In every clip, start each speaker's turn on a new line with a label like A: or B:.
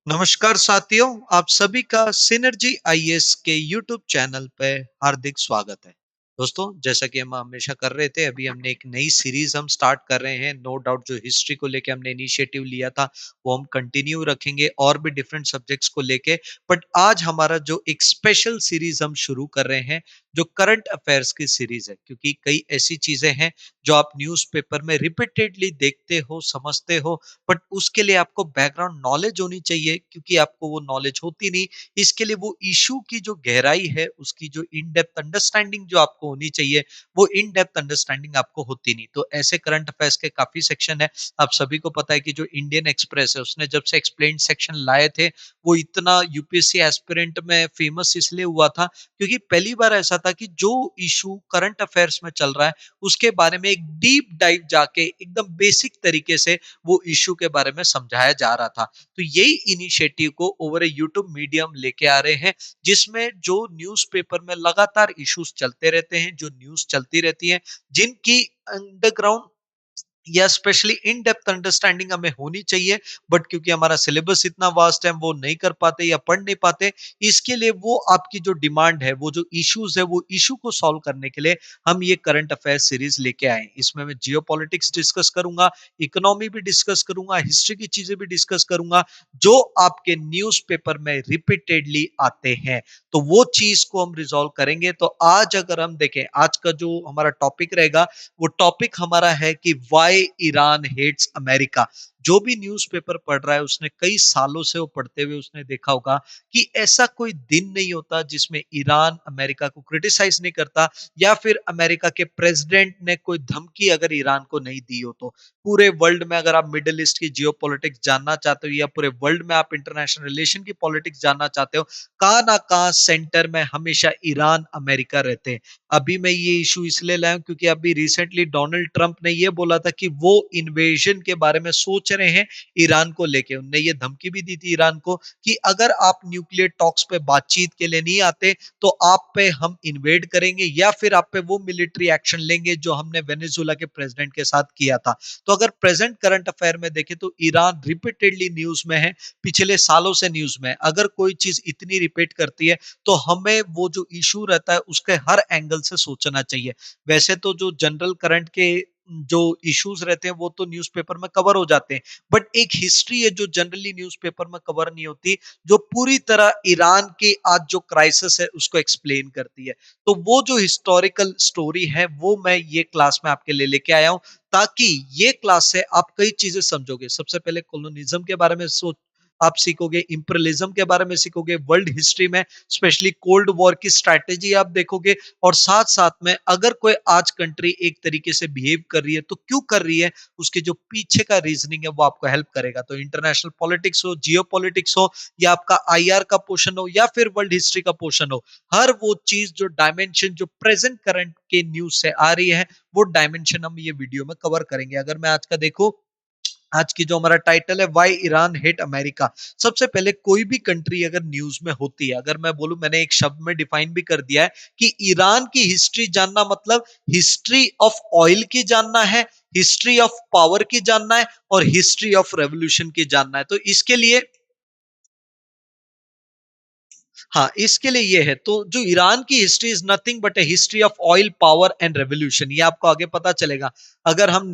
A: नमस्कार साथियों, आप सभी का सिनर्जी आईएएस के यूट्यूब चैनल पे हार्दिक स्वागत है। दोस्तों, जैसा कि हम हमेशा कर रहे थे, अभी हमने एक नई सीरीज हम स्टार्ट कर रहे हैं। नो डाउट जो हिस्ट्री को लेके हमने इनिशिएटिव लिया था, वो हम कंटिन्यू रखेंगे और भी डिफरेंट सब्जेक्ट्स को लेके। बट आज हमारा जो एक स्पेशल सीरीज हम शुरू कर रहे हैं, जो करंट अफेयर्स की सीरीज है, क्योंकि कई ऐसी चीजें हैं जो आप न्यूज़पेपर में रिपीटेडली देखते हो, समझते हो, बट उसके लिए आपको बैकग्राउंड नॉलेज होनी चाहिए, क्योंकि आपको वो नॉलेज होती नहीं। इसके लिए वो इश्यू की जो गहराई है, उसकी जो इन डेप्थ अंडरस्टैंडिंग जो आपको होनी चाहिए, वो इन डेप्थ अंडरस्टैंडिंग आपको होती नहीं। तो ऐसे करंट अफेयर्स के काफी सेक्शन है। आप सभी को पता है कि जो इंडियन एक्सप्रेस है, उसने जब से एक्सप्लेन सेक्शन लाए थे, वो इतना यूपीएससी एस्पिरेंट में फेमस इसलिए हुआ था, क्योंकि पहली बार ऐसा था कि जो इशू करंट अफेयर्स में चल रहा है, उसके बारे में एक डीप डाइव जाके एकदम बेसिक तरीके से वो इश्यू के बारे में समझाया जा रहा था। तो यही इनिशिएटिव को ओवर ए यूट्यूब मीडियम लेके आ रहे हैं, जिसमें जो न्यूज़पेपर में लगातार इश्यूज चलते रहते हैं, जो न्यूज़ चलती रहती है, जिनकी अंडरग्राउंड या स्पेशली इन डेप्थ अंडरस्टैंडिंग हमें होनी चाहिए, बट क्योंकि हमारा सिलेबस इतना वास्ट है, हम वो नहीं कर पाते या पढ़ नहीं पाते। इसके लिए वो आपकी जो डिमांड है, वो जो इश्यूज है, वो इशू को सॉल्व करने के लिए हम ये करंट अफेयर सीरीज लेके आए। इसमें मैं जियो पॉलिटिक्स डिस्कस करूंगा, इकोनॉमी भी डिस्कस करूंगा, हिस्ट्री की चीजें भी डिस्कस करूंगा, जो आपके न्यूज़पेपर में रिपीटेडली आते हैं। तो वो चीज को हम रिजॉल्व करेंगे। तो आज अगर हम देखें, आज का जो हमारा टॉपिक रहेगा, वो टॉपिक हमारा है कि व्हाई ईरान हेट्स अमेरिका। जो भी न्यूज़पेपर पढ़ रहा है, उसने कई सालों से वो पढ़ते हुए उसने देखा होगा कि ऐसा कोई दिन नहीं होता जिसमें ईरान अमेरिका को क्रिटिसाइज नहीं करता, या फिर अमेरिका के प्रेसिडेंट ने कोई धमकी अगर ईरान को नहीं दी हो। तो पूरे वर्ल्ड में अगर आप मिडिल ईस्ट की जियो पॉलिटिक्स जानना चाहते हो, या पूरे वर्ल्ड में आप इंटरनेशनल रिलेशन की पॉलिटिक्स जानना चाहते हो, कहां ना कहां सेंटर में हमेशा ईरान अमेरिका रहते हैं। अभी मैं ये इशू इसलिए लाया हूं, क्योंकि अभी रिसेंटली डोनाल्ड ट्रंप ने ये बोला था कि वो इन्वेजन के बारे में सोच रहे हैं ईरान को लेके। उनने ये धमकी भी दी थी ईरान को कि अगर आप न्यूक्लियर टॉक्स पे बातचीत के लिए नहीं आते, तो आप पे हम इन्वेड करेंगे, या फिर आप पे वो मिलिट्री एक्शन लेंगे जो हमने वेनेजुला के प्रेसिडेंट के साथ किया था। तो अगर प्रेजेंट करंट अफेयर में देखें, तो ईरान रिपीटेडली न्यूज में है, पिछले सालों से न्यूज में है। अगर कोई चीज इतनी रिपीट करती है, तो हमें वो जो इशू रहता है, उसके हर एंगल से सोचना चाहिए। वैसे तो जो जनरल करंट के जो इश्यूज रहते हैं, वो तो न्यूज़पेपर में कवर हो जाते हैं, बट एक हिस्ट्री है जो जनरली न्यूज़पेपर में कवर नहीं होती, जो पूरी तरह ईरान के आज जो क्राइसिस है उसको एक्सप्लेन करती है। तो वो जो हिस्टोरिकल स्टोरी है, वो मैं ये क्लास में आपके लिए लेके आया हूं, ताकि ये क्लास से आप कई चीजें समझोगे। सबसे पहले कॉलोनिज्म के बारे में सोच आप सीखोगे, इंपीरियलिज्म के बारे में सीखोगे, वर्ल्ड हिस्ट्री में स्पेशली कोल्ड वॉर की स्ट्रैटेजी आप देखोगे, और साथ साथ में अगर कोई आज कंट्री एक तरीके से बिहेव कर रही है, तो क्यों कर रही है, उसके जो पीछे का रीजनिंग है, वो आपको हेल्प करेगा। तो इंटरनेशनल पॉलिटिक्स हो, जियो पॉलिटिक्स हो, या आपका आईआर का पोर्शन हो, या फिर वर्ल्ड हिस्ट्री का पोर्शन हो, हर वो चीज जो डायमेंशन जो प्रेजेंट करंट के न्यूज से आ रही है, वो डायमेंशन हम ये वीडियो में कवर करेंगे। अगर मैं आज का देखूं, आज की जो हमारा टाइटल है, वाई ईरान हेट अमेरिका। सबसे पहले कोई भी कंट्री अगर न्यूज में होती है, अगर मैं बोलूं, मैंने एक शब्द में डिफाइन भी कर दिया है कि ईरान की हिस्ट्री जानना मतलब हिस्ट्री ऑफ ऑयल की जानना है, हिस्ट्री ऑफ पावर की जानना है, और हिस्ट्री ऑफ रेवोल्यूशन की जानना है। तो इसके लिए, हाँ, इसके लिए ये है। तो जो ईरान की history is nothing but A history of oil, power and revolution, ये आपको आगे पता चलेगा। अगर हम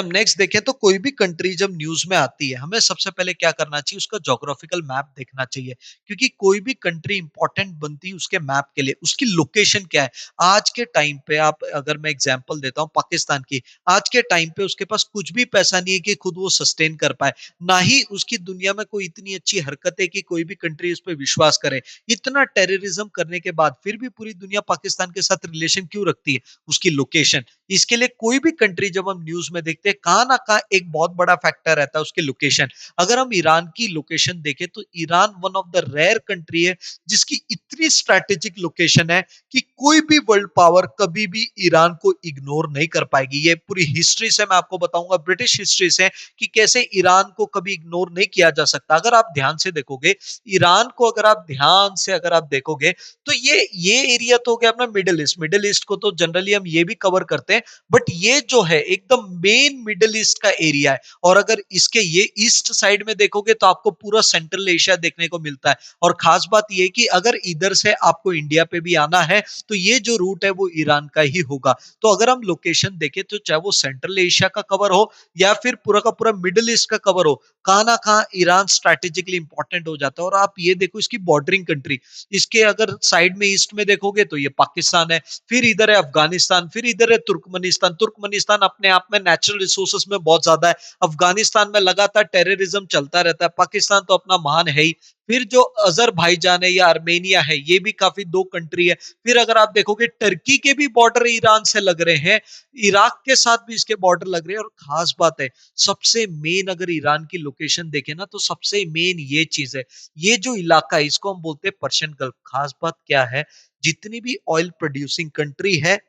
A: नेक्स्ट देखें, तो कोई भी कंट्री जब न्यूज में आती है, हमें सबसे पहले क्या करना चाहिए, उसका ज्योग्राफिकल मैप देखना चाहिए। क्योंकि कोई भी कंट्री इंपॉर्टेंट बनती है उसके मैप के लिए, उसकी लोकेशन क्या है। आज के टाइम पे, आप अगर मैं एग्जांपल देता हूं पाकिस्तान की, आज के टाइम पे उसके पास कुछ भी पैसा नहीं है कि खुद वो सस्टेन कर पाए, ना ही उसकी दुनिया में कोई इतनी अच्छी हरकत है कि कोई भी कंट्री उस पर विश्वास करे। इतना टेररिज्म करने के बाद फिर भी पूरी दुनिया पाकिस्तान के साथ रिलेशन क्यों रखती है, उसकी लोकेशन। इसके लिए कोई भी कंट्री जब हम न्यूज में देखते हैं, कहां ना कहां एक बहुत बड़ा फैक्टर रहता है उसकी लोकेशन। अगर हम ईरान की लोकेशन देखें, तो Iran one of the rare country है जिसकी इतनी स्ट्रैटेजिक लोकेशन है कि कोई भी वर्ल्ड पावर कभी भी ईरान को इग्नोर नहीं कर पाएगी। ये पूरी हिस्ट्री से मैं आपको बताऊंगा, ब्रिटिश हिस्ट्री से, कि कैसे ईरान को कभी इग्नोर नहीं किया जा सकता। अगर आप ध्यान से देखोगे, ईरान को अगर आप ध्यान से अगर आप देखोगे, तो ये एरिया तो हो गया अपना मिडिल ईस्ट। मिडिल ईस्ट को तो जनरली हम ये भी कवर करते हैं, बट ये जो है एकदम मेन मिडिल ईस्ट का एरिया है। और अगर इसके ये ईस्ट साइड में देखोगे तो आपको पूरा सेंट्रल एशिया देखने को मिलता है। और खास बात ये कि अगर इधर से आपको इंडिया पे भी आना है तो ये जो रूट है वो ईरान का ही होगा। तो अगर हम लोकेशन देखें तो चाहे वो सेंट्रल एशिया का कवर हो या फिर पूरा का पूरा मिडिल ईस्ट का कवर हो, कहां ना कहां ईरान स्ट्रैटेजिकली इंपॉर्टेंट हो जाता है। और आप ये देखो इसकी बॉर्डरिंग कंट्री, इसके अगर साइड में ईस्ट में देखोगे तो ये पाकिस्तान है, फिर इधर है अफगानिस्तान, फिर इधर है तुर्कमेनिस्तान। तुर्कमेनिस्तान अपने आप में नेचुरल रिसोर्सेस में बहुत ज्यादा है। अफगानिस्तान में लगातार टेररिज्म चलता रहता है। पाकिस्तान तो अपना महान है ही। फिर जो अजरबैजान है या आर्मेनिया है, ये भी काफी दो कंट्री है। फिर अगर आप देखोगे टर्की के भी बॉर्डर ईरान से लग रहे हैं, इराक के साथ भी इसके बॉर्डर लग रहे हैं। और खास बात है, सबसे मेन अगर ईरान की लोकेशन देखें ना तो सबसे मेन ये चीज है, ये जो इलाका है इसको हम बोलते हैं पर्शियन गल्फ। खास बात क्या है, जितनी भी ऑयल प्रोड्यूसिंग कंट्री है,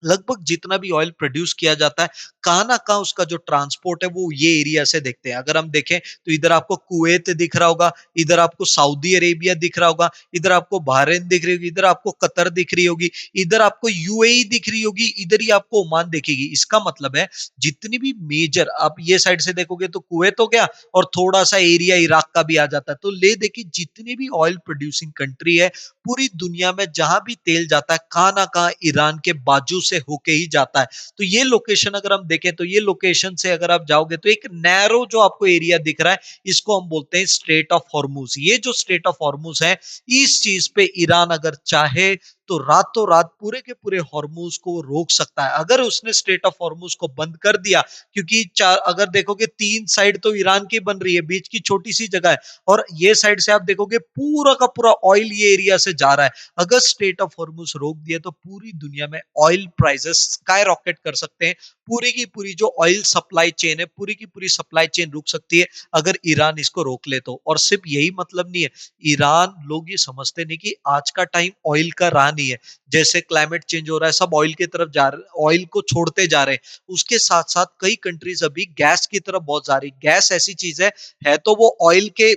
A: लगभग जितना भी ऑयल प्रोड्यूस किया जाता है, कहां ना कहां उसका जो ट्रांसपोर्ट है वो ये एरिया से देखते हैं। अगर हम देखें तो इधर आपको कुवैत दिख रहा होगा, इधर आपको सऊदी अरेबिया दिख रहा होगा, इधर आपको बहरीन दिख रही होगी, इधर आपको कतर दिख रही होगी, इधर आपको यूएई दिख रही होगी, इधर ही आपको ओमान दिखेगी। इसका मतलब है जितनी भी मेजर, आप ये साइड से देखोगे तो कुवैत हो गया और थोड़ा सा एरिया इराक का भी आ जाता है। तो ले देखिए जितनी भी ऑयल प्रोड्यूसिंग कंट्री है पूरी दुनिया में, जहां भी तेल जाता है कहां ना कहां ईरान के बाजू से होके ही जाता है। तो ये लोकेशन अगर हम देखें तो ये लोकेशन से अगर आप जाओगे तो एक नैरो जो आपको एरिया दिख रहा है, इसको हम बोलते हैं स्ट्रेट ऑफ हॉर्मुज। ये जो स्ट्रेट ऑफ हॉर्मुज है, इस चीज पे ईरान अगर चाहे तो रातों रात पूरे के पूरे हॉर्मुज को रोक सकता है। अगर उसने स्ट्रेट ऑफ हॉर्मुज को बंद कर दिया, क्योंकि चार अगर देखोगे तीन साइड तो ईरान की बन रही है, बीच की छोटी सी जगह है, और ये साइड से आप देखोगे पूरा का पूरा ऑयल ये एरिया से जा रहा है। अगर स्ट्रेट ऑफ हॉर्मुज रोक दिया तो पूरी दुनिया में ऑयल प्राइसेस स्काई रॉकेट कर सकते हैं। पूरी की पूरी जो ऑयल सप्लाई चेन है, पूरी की पूरी सप्लाई चेन रुक सकती है अगर ईरान इसको रोक ले तो। और सिर्फ यही मतलब नहीं है, ईरान, लोग ये समझते नहीं कि आज का टाइम ऑयल का रहा नहीं है। जैसे क्लाइमेट चेंज हो रहा है, सब ऑयल की तरफ जा रहे, ऑयल को छोड़ते जा रहे हैं। उसके साथ साथ कई कंट्रीज अभी गैस की तरफ बहुत जा रही। गैस ऐसी चीज है तो वो ऑयल के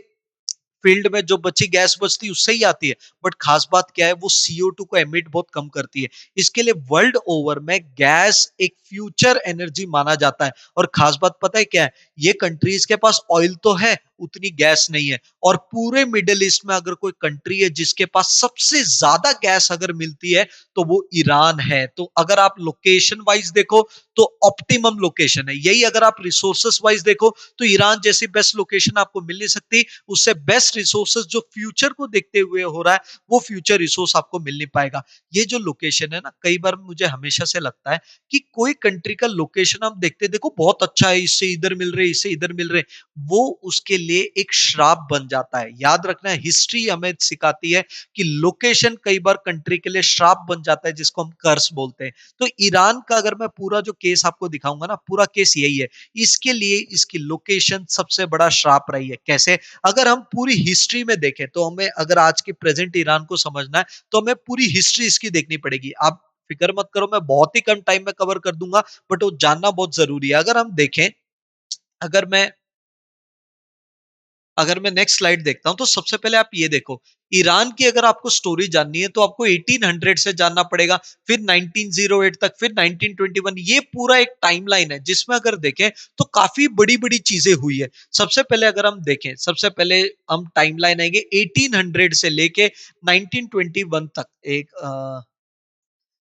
A: फील्ड में जो बची गैस बचती है उससे ही आती है, बट खास बात क्या है, वो CO2 को एमिट बहुत कम करती है। इसके लिए वर्ल्ड ओवर में गैस एक फ्यूचर एनर्जी माना जाता है। और खास बात पता है क्या है, ये कंट्रीज के पास ऑयल तो है, उतनी गैस नहीं है। और पूरे मिडिल ईस्ट में अगर कोई कंट्री है जिसके पास सबसे ज्यादा गैस अगर मिलती है तो वो ईरान है। तो अगर आप लोकेशन वाइज देखो तो ऑप्टिमम लोकेशन है यही। अगर आप रिसोर्सेस वाइज देखो तो ईरान जैसी बेस्ट लोकेशन आपको मिल नहीं सकती। उससे बेस्ट रिसोर्सेस जो फ्यूचर को देखते हुए हो रहा है, वो फ्यूचर रिसोर्स आपको मिल नहीं पाएगा। ये जो लोकेशन है ना, कई बार मुझे हमेशा से लगता है कि कोई कंट्री का लोकेशन हम देखते देखो बहुत अच्छा है, इससे इधर मिल रहे, इससे इधर मिल रहे, वो उसके लिए एक श्राप बन जाता है। याद रखना, हिस्ट्री हमें सिखाती है कि लोकेशन कई बार कंट्री के लिए श्राप बन जाता है, जिसको हम कर्स बोलते हैं। तो ईरान का अगर मैं पूरा जो केस आपको दिखाऊंगा ना, पूरा केस यही है। इसके लिए इसकी लोकेशन सबसे बड़ा श्राप रही है। कैसे? अगर हम पूरी हिस्ट्री में देखें तो हमें, अगर आज के प्रेजेंट ईरान को समझना है तो हमें पूरी हिस्ट्री इसकी देखनी पड़ेगी। आप फिक्र मत करो, मैं बहुत ही कम टाइम में कवर कर दूंगा, बट वो जानना बहुत जरूरी है। अगर हम देखें, अगर मैं अगर मैं नेक्स्ट स्लाइड देखता हूं तो सबसे पहले आप ये देखो, ईरान की अगर आपको स्टोरी जाननी है तो आपको 1800 से जानना पड़ेगा, फिर 1908 तक, फिर 1921। ये पूरा एक टाइमलाइन है जिसमें अगर देखें तो काफी बड़ी बड़ी चीजें हुई है। सबसे पहले अगर हम देखें, सबसे पहले हम टाइमलाइन आएंगे 1800 से लेके 1921 तक।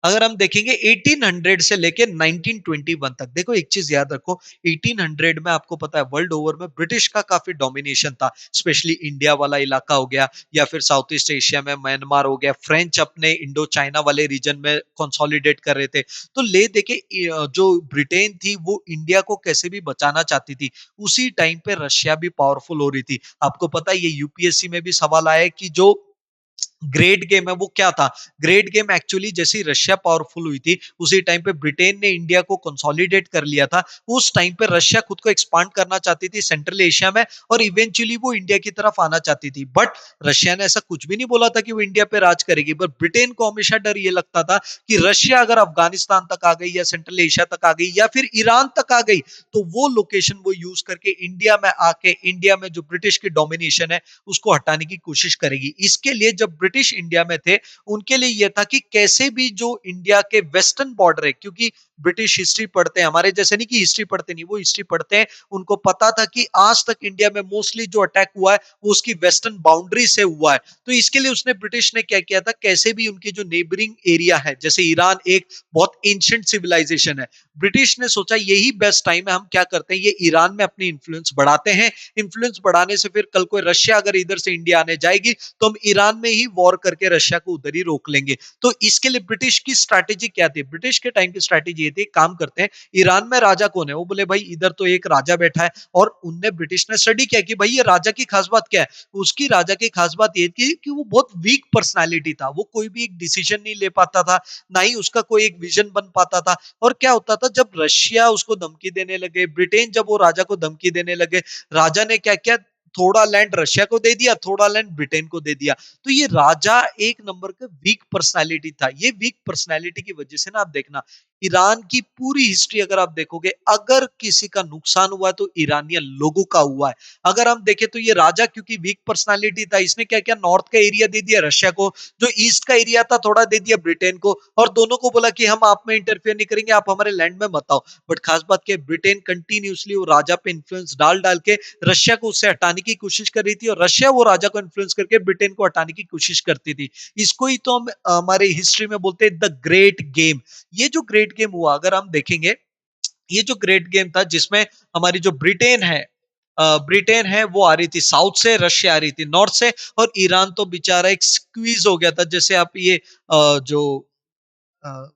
A: अगर हम देखेंगे 1800 से लेके 1921 तक, देखो एक चीज याद रखो, 1800 में आपको पता है वर्ल्ड ओवर में ब्रिटिश का काफी डोमिनेशन था। स्पेशली इंडिया वाला इलाका हो गया, या फिर साउथ ईस्ट एशिया में म्यांमार हो गया, फ्रेंच अपने इंडो चाइना वाले रीजन में कंसोलिडेट कर रहे थे। तो ले देखे जो ब्रिटेन थी वो इंडिया को कैसे भी बचाना चाहती थी। उसी टाइम पे रशिया भी पावरफुल हो रही थी। आपको पता है, ये यूपीएससी में भी सवाल आया है कि जो ग्रेट गेम है वो क्या था। ग्रेट गेम एक्चुअली जैसी रशिया पावरफुल हुई थी, उसी टाइम पे ब्रिटेन ने इंडिया को कंसोलिडेट कर लिया था। उस टाइम पे रशिया खुद को एक्सपांड करना चाहती थी सेंट्रल एशिया में, और इवेंचुअली वो इंडिया की तरफ आना चाहती थी। बट रशिया ने ऐसा कुछ भी नहीं बोला था कि वो इंडिया पे राज करेगी। पर ब्रिटेन को हमेशा डर ये लगता था कि रशिया अगर अफगानिस्तान तक आ गई, या सेंट्रल एशिया तक आ गई, या फिर ईरान तक आ गई, तो वो लोकेशन वो यूज करके इंडिया में आके, इंडिया में जो ब्रिटिश की डोमिनेशन है उसको हटाने की कोशिश करेगी। इसके लिए जब ब्रिटिश इंडिया में थे, उनके लिए यह था कि कैसे भी जो इंडिया के वेस्टर्न बॉर्डर है, क्योंकि ब्रिटिश हिस्ट्री पढ़ते हैं, हमारे जैसे नहीं कि हिस्ट्री पढ़ते नहीं, वो हिस्ट्री पढ़ते हैं, उनको पता था कि आज तक इंडिया में मोस्टली जो अटैक हुआ है वो उसकी वेस्टर्न बाउंड्री से हुआ है। तो इसके लिए उसने ब्रिटिश ने क्या किया था, कैसे भी उनकी जो नेबरिंग एरिया है, जैसे ईरान एक बहुत एंशिएंट सिविलाइजेशन है, ब्रिटिश ने सोचा यही बेस्ट टाइम है, हम क्या करते हैं, ये ईरान में अपनी इन्फ्लुएंस बढ़ाते हैं। इन्फ्लुएंस बढ़ाने से फिर कल को रशिया अगर इधर से इंडिया आने जाएगी तो हम ईरान में ही वॉर करके रशिया को उधर ही रोक लेंगे। तो इसके लिए ब्रिटिश की स्ट्रैटेजी क्या थी, ब्रिटिश के टाइम की स्ट्रैटेजी ये थी, काम करते हैं, ईरान में राजा कौन है, वो बोले भाई इधर तो एक राजा बैठा है, और उनने ब्रिटिश ने स्टडी किया कि भाई ये राजा की खास बात क्या है। उसकी राजा की खास बात ये थी कि वो बहुत वीक पर्सनालिटी था, वो कोई भी एक डिसीजन नहीं ले पाता था, ना ही उसका कोई एक विजन बन पाता था। और क्या होता था, जब रशिया उसको धमकी देने लगे, ब्रिटेन जब वो राजा को धमकी देने लगे, राजा ने क्या किया, थोड़ा लैंड रशिया को दे दिया, थोड़ा लैंड ब्रिटेन को दे दिया। तो ये राजा एक नंबर का वीक पर्सनालिटी था। ये वीक पर्सनालिटी की वजह से ना, आप देखना ईरान की पूरी हिस्ट्री अगर आप देखोगे, अगर किसी का नुकसान हुआ है तो ईरानियन लोगों का हुआ है। अगर हम देखें तो ये राजा क्योंकि वीक पर्सनालिटी था, इसने क्या किया, नॉर्थ का एरिया दे दिया रशिया को, जो ईस्ट का एरिया था थोड़ा दे दिया ब्रिटेन को, और दोनों को बोला कि हम आप में इंटरफेयर नहीं करेंगे, आप हमारे लैंड में मत आओ। बट खास बात क्या, ब्रिटेन कंटिन्यूसली वो राजा पे इन्फ्लुएंस डाल डाल के रशिया को उससे हटाने की कोशिश कर रही थी, और रशिया वो राजा को इन्फ्लुएंस करके ब्रिटेन को हटाने की कोशिश करती थी। इसको ही तो हम हमारे हिस्ट्री में बोलते हैं द ग्रेट गेम। ये जो ग्रेट गेम हुआ, अगर हम देखेंगे, ये जो ग्रेट गेम था जिसमें हमारी जो ब्रिटेन है वो आ रही थी साउथ से, रशिया आ रही थी नॉर्थ से, और ईरान तो बेचारा एक स्क्वीज हो गया था, जैसे आप ये जो अ,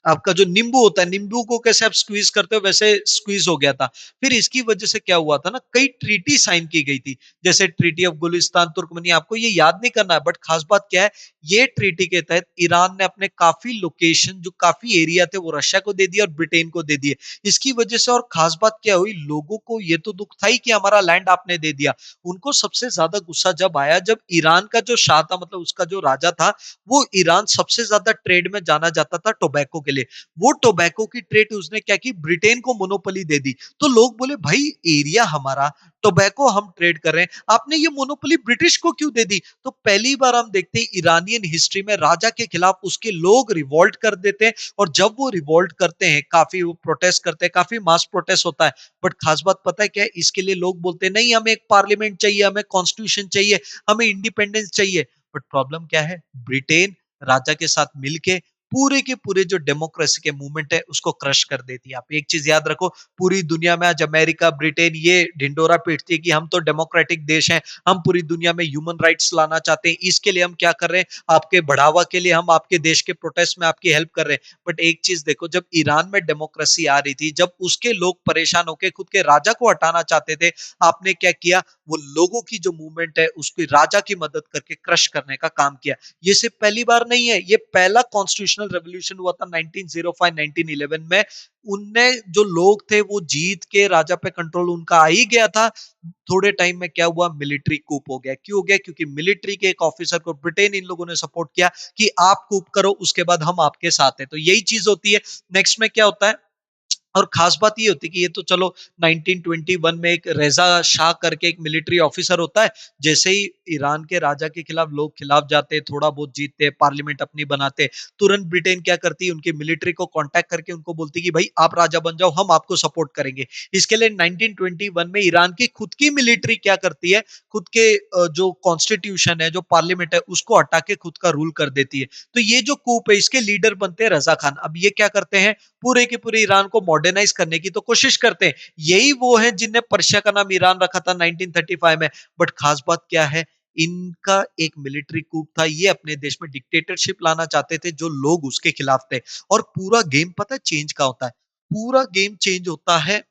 A: आपका जो नींबू होता है, नींबू को कैसे आप स्क्वीज करते हो, वैसे स्क्वीज हो गया था। फिर इसकी वजह से क्या हुआ था ना, कई ट्रीटी साइन की गई थी, जैसे ट्रीटी ऑफ गुलिस्तान तुर्कमनी, आपको ये याद नहीं करना है, बट खास बात क्या है, ये ट्रीटी के तहत ईरान ने अपने काफी लोकेशन, जो काफी एरिया थे, वो रशिया को दे दिया और ब्रिटेन को दे दिए। इसकी वजह से, और खास बात क्या हुई, लोगों को ये तो दुख था ही कि हमारा लैंड आपने दे दिया, उनको सबसे ज्यादा गुस्सा जब आया, जब ईरान का जो शाह था, मतलब उसका जो राजा था, वो ईरान सबसे ज्यादा ट्रेड में जाना जाता था टोबैको के लिए, वो टोबैको की ट्रेड उसने क्या की, ब्रिटेन को मोनोपोली दे दी। तो लोग बोले भाई एरिया हमारा, टोबैको हम ट्रेड कर रहे हैं, आपने ये मोनोपोली ब्रिटिश को क्यों दे दी। तो पहली बार हम देखते हैं ईरानियन हिस्ट्री में राजा के खिलाफ उसके लोग रिवोल्ट कर देते हैं, और जब वो रिवोल्ट करते हैं, काफी वो प्रोटेस्ट करते हैं, काफी मास प्रोटेस्ट होता है। बट खास बात पता है क्या है, इसके लिए लोग बोलते हैं नहीं, हमें एक पार्लियामेंट चाहिए, हमें कॉन्स्टिट्यूशन चाहिए, हमें इंडिपेंडेंस चाहिए। बट प्रॉब्लम क्या है, ब्रिटेन राजा के साथ मिलके पूरे के पूरे जो डेमोक्रेसी के मूवमेंट है उसको क्रश कर देती है। आप एक चीज याद रखो, पूरी दुनिया में आज अमेरिका, ब्रिटेन ये ढिंडोरा पीटती है कि हम तो डेमोक्रेटिक देश हैं, हम पूरी दुनिया में ह्यूमन राइट्स लाना चाहते हैं, इसके लिए हम क्या कर रहे हैं, आपके बढ़ावा के लिए हम आपके देश के प्रोटेस्ट में आपकी हेल्प कर रहे हैं। बट एक चीज देखो, जब ईरान में डेमोक्रेसी आ रही थी, जब उसके लोग परेशान होकर खुद के राजा को हटाना चाहते थे, आपने क्या किया, वो लोगों की जो मूवमेंट है उसकी राजा की मदद करके क्रश करने का काम किया। ये सिर्फ पहली बार नहीं है, ये पहला कॉन्स्टिट्यूशनल रेवोल्यूशन हुआ था 1905 1911 में। उनने जो लोग थे वो जीत के राजा पे कंट्रोल उनका आ ही गया था। थोड़े टाइम में क्या हुआ, मिलिट्री कूप हो गया। क्यों हो गया, क्योंकि मिलिट्री के एक ऑफिसर को ब्रिटेन इन लोगों ने सपोर्ट किया कि आप कूप करो, उसके बाद हम आपके साथ हैं। तो यही चीज होती है। नेक्स्ट में क्या होता है, और खास बात ये होती है कि ये तो चलो 1921 में एक रेजा शाह करके एक मिलिट्री ऑफिसर होता है, जैसे ही ईरान के राजा के खिलाफ लोग खिलाफ जाते, थोड़ा बहुत जीतते, पार्लियामेंट अपनी बनाते, तुरंत ब्रिटेन क्या करती है, उनकी मिलिट्री को कांटेक्ट करके उनको बोलती कि भाई आप राजा बन जाओ, हम आपको सपोर्ट करेंगे। इसके लिए 1921 में ईरान की खुद की मिलिट्री क्या करती है, खुद के जो कॉन्स्टिट्यूशन है, जो पार्लियामेंट है, उसको हटा के खुद का रूल कर देती है। तो ये जो कूप है, इसके लीडर बनते हैं रजा खान। अब ये क्या करते हैं, पूरे के पूरे ईरान को मॉडर्नाइज करने की तो कोशिश करते हैं। यही वो है जिनने पर्शिया का नाम ईरान रखा था 1935 में। बट खास बात क्या है, इनका एक मिलिट्री कूप था, ये अपने देश में डिक्टेटरशिप लाना चाहते थे, जो लोग उसके खिलाफ थे। और पूरा गेम पता है चेंज का होता है, पूरा गेम चेंज होता है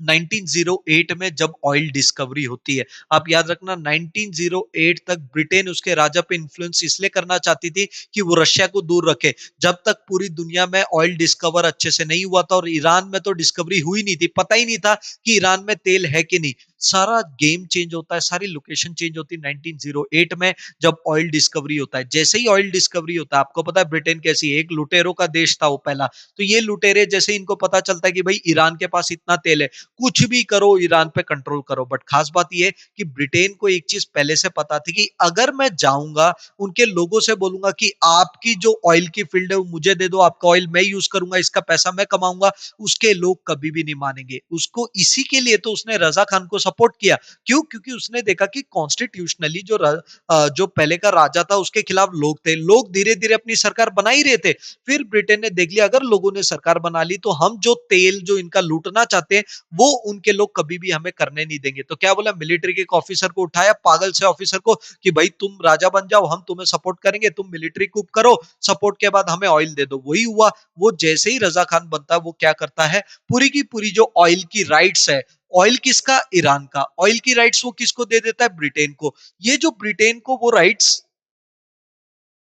A: 1908 में, जब ऑयल डिस्कवरी होती है। आप याद रखना 1908 तक ब्रिटेन उसके राजा पे इन्फ्लुएंस इसलिए करना चाहती थी कि वो रशिया को दूर रखे। जब तक पूरी दुनिया में ऑयल डिस्कवर अच्छे से नहीं हुआ था, और ईरान में तो डिस्कवरी हुई नहीं थी, पता ही नहीं था कि ईरान में तेल है कि नहीं। सारा गेम चेंज होता है, सारी लोकेशन चेंज होती है 1908 में जब ऑयल डिस्कवरी होता है। जैसे ही ऑयल डिस्कवरी होता है, आपको पता है ब्रिटेन कैसी है, एक लुटेरों का देश था वो पहला। तो ये लुटेरे जैसे इनको पता चलता है कि भाई ईरान के पास इतना तेल है, कुछ भी करो ईरान पे कंट्रोल करो। बट खास बात ये है कि ब्रिटेन को एक चीज पहले से पता थी कि अगर मैं जाऊंगा उनके लोगों से बोलूंगा कि आपकी जो ऑयल की फील्ड है वो मुझे दे दो, आपका ऑयल मैं यूज करूंगा, इसका पैसा मैं कमाऊंगा, उसके लोग कभी भी नहीं मानेंगे उसको। इसी के लिए तो उसने रजा खान को सपोर्ट किया। क्यों? क्योंकि उसने देखा कि कॉन्स्टिट्यूशनली जो पहले का राजा था उसके खिलाफ लोग थे, लोग धीरे धीरे अपनी सरकार बना ही रहे थे। फिर ब्रिटेन ने देख लिया अगर लोगों ने सरकार बना ली तो हम जो तेल जो इनका लूटना चाहते हैं वो उनके लोग कभी भी हमें करने नहीं देंगे। तो क्या बोला, मिलिट्री के एक ऑफिसर को उठाया, पागल से ऑफिसर को, कि भाई तुम राजा बन जाओ, हम तुम्हें सपोर्ट करेंगे, तुम मिलिट्री कूप करो, सपोर्ट के बाद हमें ऑयल दे दो। वही हुआ। वो जैसे ही रजा खान बनता है वो क्या करता है, पूरी की पूरी जो ऑयल की राइट्स है, ऑयल किसका, ईरान का, ऑयल की राइट्स वो किसको दे देता है, ब्रिटेन को। ये जो ब्रिटेन को वो राइट्स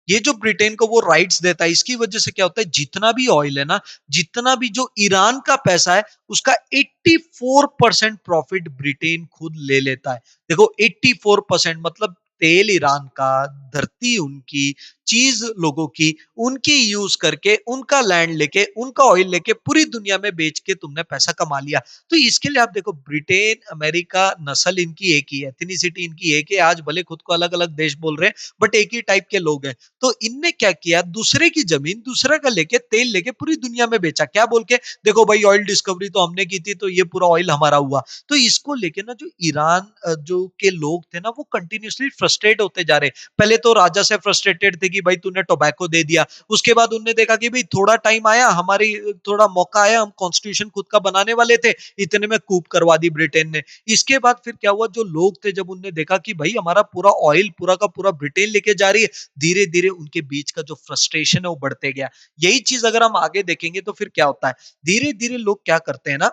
A: ये जो ब्रिटेन को वो राइट्स देता है, इसकी वजह से क्या होता है, जितना भी ऑयल है ना, जितना भी जो ईरान का पैसा है, उसका 84% प्रॉफिट ब्रिटेन खुद ले लेता है। देखो 84% मतलब तेल ईरान का, धरती उनकी, चीज लोगों की, उनकी यूज करके, उनका लैंड लेके, उनका ऑयल लेके पूरी दुनिया में बेच के तुमने पैसा कमा लिया। तो इसके लिए आप देखो, ब्रिटेन, अमेरिका, नस्ल इनकी एक ही है, एथनिसिटी इनकी एक है। आज भले खुद को अलग अलग देश बोल रहे हैं बट एक ही टाइप के लोग हैं। तो इनने क्या किया, दूसरे की जमीन दूसरे का लेके, तेल लेके पूरी दुनिया में बेचा। क्या बोल के, देखो भाई ऑयल डिस्कवरी तो हमने की थी तो ये पूरा ऑयल हमारा हुआ। तो इसको लेके ना जो ईरान जो के लोग थे ना, वो कंटिन्यूसली फ्रस्ट्रेट होते जा रहे। पहले तो राजा से फ्रस्ट्रेटेड थे कि भाई तूने टोबैको दे दिया। उसके बाद उनने देखा कि भाई थोड़ा टाइम आया, हमारी थोड़ा मौका आया, हम कॉन्स्टिट्यूशन खुद का बनाने वाले थे, इतने में कूप करवा दी ब्रिटेन ने। इसके बाद फिर क्या हुआ, जो लोग थे जब उनने देखा कि भाई हमारा पूरा ऑयल पूरा का पूरा ब्रिटेन लेके जा रही है, धीरे धीरे उनके बीच का जो फ्रस्ट्रेशन है वो बढ़ते गया। यही चीज अगर हम आगे देखेंगे तो फिर क्या होता है, धीरे धीरे लोग क्या करते हैं ना,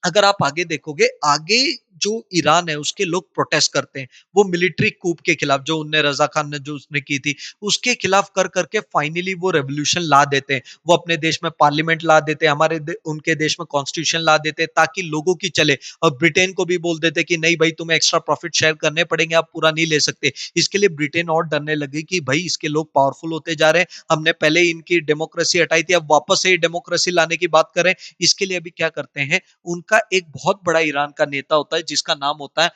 A: अगर आप आगे देखोगे, आगे जो ईरान है उसके लोग प्रोटेस्ट करते हैं, वो मिलिट्री कूप के खिलाफ जो उनने रजा खान ने जो उसने की थी उसके खिलाफ कर करके फाइनली वो रेवोल्यूशन ला देते हैं। वो अपने देश में पार्लियामेंट ला देते हैं, उनके देश में कॉन्स्टिट्यूशन ला देते हैं ताकि लोगों की चले। और ब्रिटेन को भी बोल देते कि नहीं भाई तुम्हें एक्स्ट्रा प्रॉफिट शेयर करने पड़ेंगे, आप पूरा नहीं ले सकते। इसके लिए ब्रिटेन और डरने लगी कि भाई इसके लोग पावरफुल होते जा रहे हैं, हमने पहले इनकी डेमोक्रेसी हटाई थी, अब वापस से डेमोक्रेसी लाने की बात करें। इसके लिए अभी क्या करते हैं, उनका एक बहुत बड़ा ईरान का नेता होता है जिसका नाम होता है